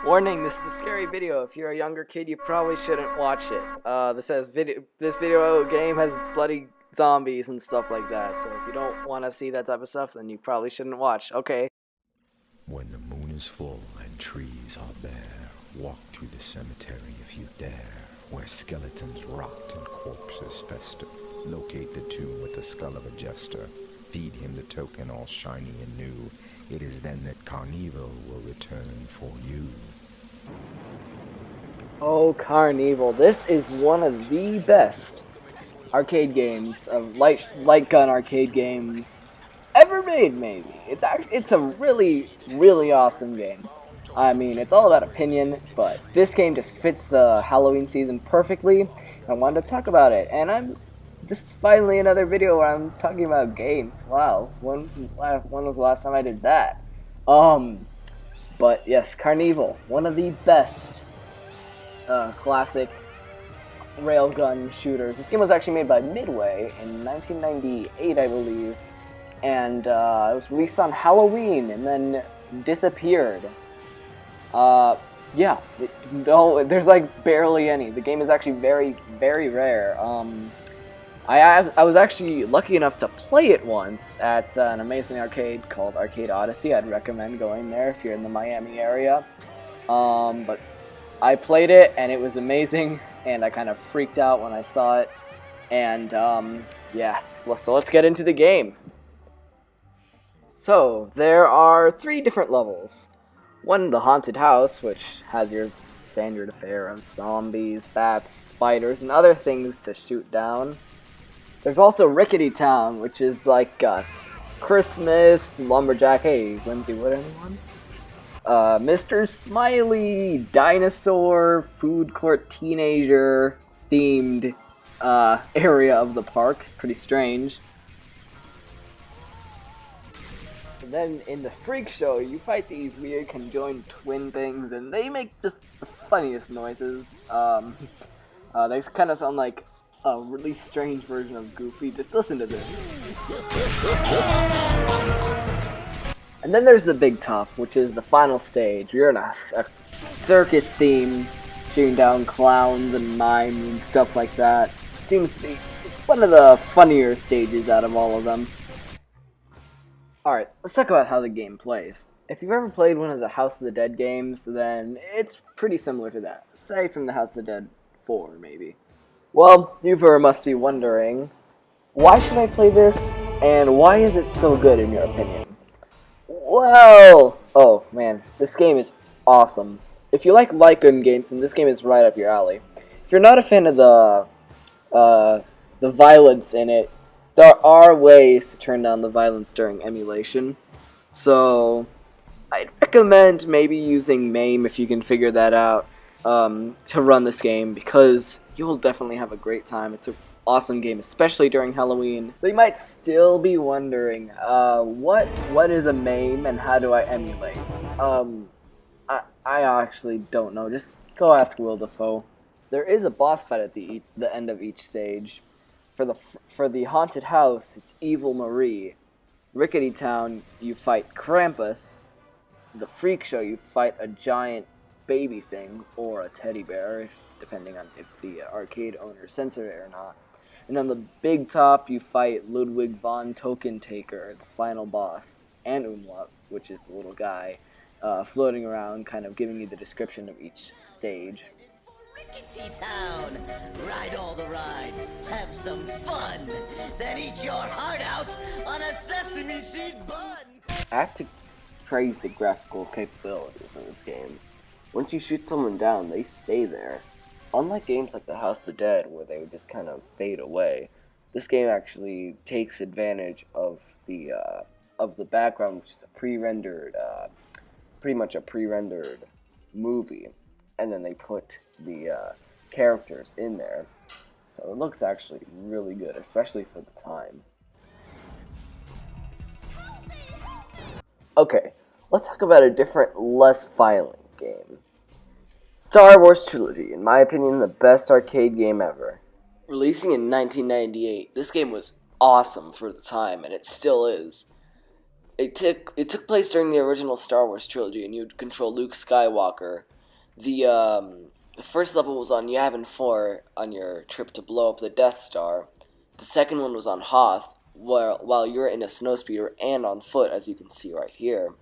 Warning, this is a scary video. If you're a younger kid, you probably shouldn't watch it. This video game has bloody zombies and stuff like that, so if you don't want to see that type of stuff, then you probably shouldn't watch. Okay. When the moon is full and trees are bare, walk through the cemetery if you dare, where skeletons rot and corpses fester. Locate the tomb with the skull of a jester. Feed him the token all shiny and new. It is then that Carnevil will return for you. Oh, Carnevil. This is one of the best arcade games, of light gun arcade games ever made, maybe. It's a really, really awesome game. I mean, it's all about opinion, but this game just fits the Halloween season perfectly. I wanted to talk about it, and this is finally another video where I'm talking about games. Wow, when was the last time I did that? But yes, Carnevil, one of the best classic railgun shooters. This game was actually made by Midway in 1998, I believe, and it was released on Halloween and then disappeared. Yeah, there's like barely any. The game is actually very, very rare. I was actually lucky enough to play it once at an amazing arcade called Arcade Odyssey. I'd recommend going there if you're in the Miami area. But I played it and it was amazing, and I kind of freaked out when I saw it. And yes, so let's get into the game. So there are 3 different levels. One, the haunted house, which has your standard affair of zombies, bats, spiders, and other things to shoot down. There's also Rickety Town, which is like Christmas, Lumberjack, hey, Lindsay, what anyone? Mr. Smiley, dinosaur, food court teenager themed area of the park. Pretty strange. And then in the Freak Show, you fight these weird conjoined twin things, and they make just the funniest noises. They kind of sound like a really strange version of Goofy. Just listen to this. And then there's the Big Top, which is the final stage. You're in a circus theme, shooting down clowns and mimes and stuff like that. Seems to be one of the funnier stages out of all of them. Alright, let's talk about how the game plays. If you've ever played one of the House of the Dead games, then it's pretty similar to that. Aside from the House of the Dead 4, maybe. Well, you must be wondering, why should I play this, and why is it so good in your opinion? Well, oh man, this game is awesome. If you like light gun games, then this game is right up your alley. If you're not a fan of the violence in it, there are ways to turn down the violence during emulation. So, I'd recommend maybe using MAME if you can figure that out to run this game, because you'll definitely have a great time. It's an awesome game, especially during Halloween. So you might still be wondering, what is a MAME and how do I emulate? I actually don't know. Just go ask Will Dafoe. There is a boss fight at the end of each stage. For the haunted house, it's Evil Marie. Rickety Town, you fight Krampus. The Freak Show, you fight a giant baby thing or a teddy bear, depending on if the arcade owner censored it or not. And on the Big Top, you fight Ludwig von Token Taker, the final boss, and Umlaut, which is the little guy floating around, kind of giving you the description of each stage. Rickety Town! Ride all the rides, have some fun, then eat your heart out on a sesame seed bun! I have to praise the graphical capabilities in this game. Once you shoot someone down, they stay there. Unlike games like the House of the Dead, where they would just kind of fade away, this game actually takes advantage of the background, which is a pre-rendered, pretty much a pre-rendered movie, and then they put the characters in there. So it looks actually really good, especially for the time. Okay, let's talk about a different, less violent game. Star Wars Trilogy, in my opinion, the best arcade game ever. Releasing in 1998, this game was awesome for the time, and it still is. It took place during the original Star Wars trilogy, and you'd control Luke Skywalker, The first level was on Yavin 4 on your trip to blow up the Death Star. The second one was on Hoth, while you're in a snowspeeder and on foot, as you can see right here.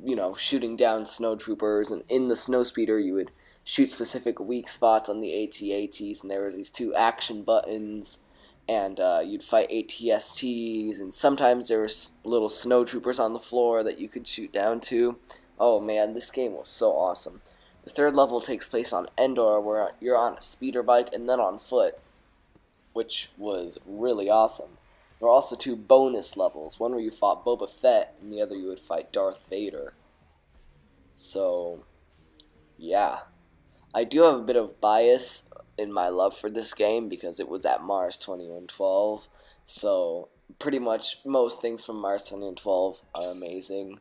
You know, shooting down snowtroopers, and in the snowspeeder you would shoot specific weak spots on the AT-ATs, and there were these two action buttons, and you'd fight ATSTs, and sometimes there was little snowtroopers on the floor that you could shoot down to. Oh man, this game was so awesome. The third level takes place on Endor, where you're on a speeder bike and then on foot, which was really awesome. There are also two bonus levels, one where you fought Boba Fett, and the other you would fight Darth Vader. So, yeah. I do have a bit of bias in my love for this game because it was at Mars 2112, so pretty much most things from Mars 2012 are amazing.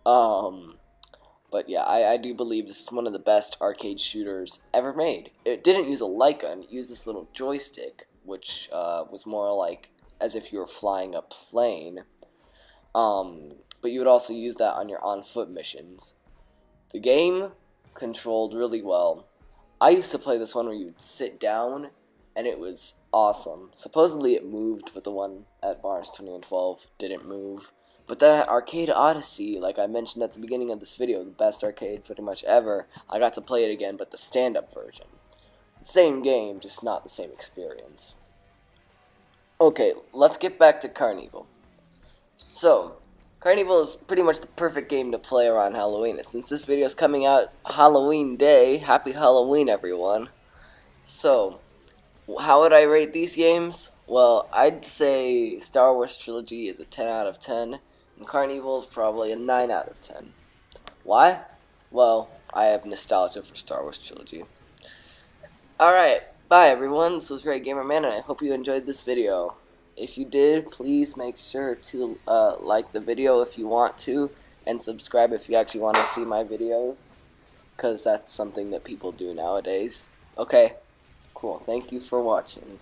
But yeah, I do believe this is one of the best arcade shooters ever made. It didn't use a light gun, it used this little joystick, which was more like as if you were flying a plane. But you would also use that on your on-foot missions. The game controlled really well. I used to play this one where you would sit down, and it was awesome. Supposedly it moved, but the one at Mars 2012 didn't move. But then at Arcade Odyssey, like I mentioned at the beginning of this video, the best arcade pretty much ever, I got to play it again, but the stand-up version. Same game, just not the same experience. Okay, let's get back to Carnevil. So, Carnevil is pretty much the perfect game to play around Halloween. And since this video is coming out Halloween Day, happy Halloween everyone. So, how would I rate these games? Well, I'd say Star Wars Trilogy is a 10 out of 10, and Carnevil is probably a 9 out of 10. Why? Well, I have nostalgia for Star Wars Trilogy. Alright, bye everyone, this was Great Gamer Man, and I hope you enjoyed this video. If you did, please make sure to like the video if you want to, and subscribe if you actually want to see my videos, because that's something that people do nowadays. Okay, cool, thank you for watching.